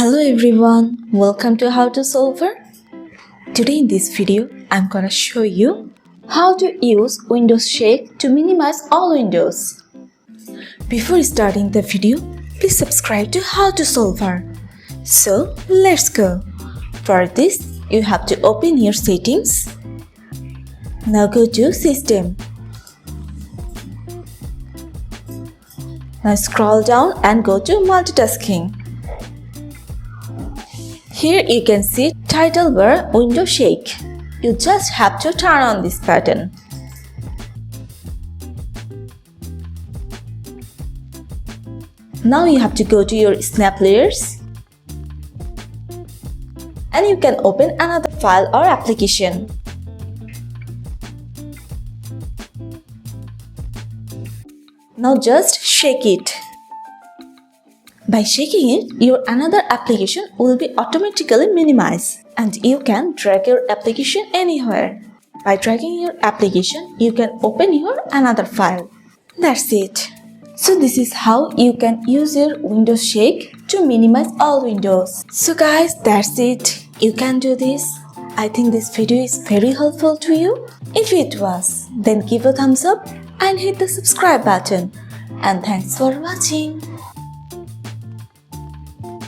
Hello everyone, welcome to How to Solver. Today in this video, I'm gonna show you how to use Windows Shake to minimize all windows. Before starting the video, please subscribe to How to Solver. So let's go. For this, you have to open your settings. Now go to System. Now scroll down and go to Multitasking. Here you can see title bar Windows Shake. You just have to turn on this button. Now you have to go to your Snap Layers and you can open another file or application. Now just shake it. By shaking it, your another application will be automatically minimized and you can drag your application anywhere. By dragging your application, you can open your another file. That's it. So this is how you can use your Windows Shake to minimize all windows. So guys, that's it. You can do this. I think this video is very helpful to you. If it was, then give a thumbs up and hit the subscribe button. And thanks for watching.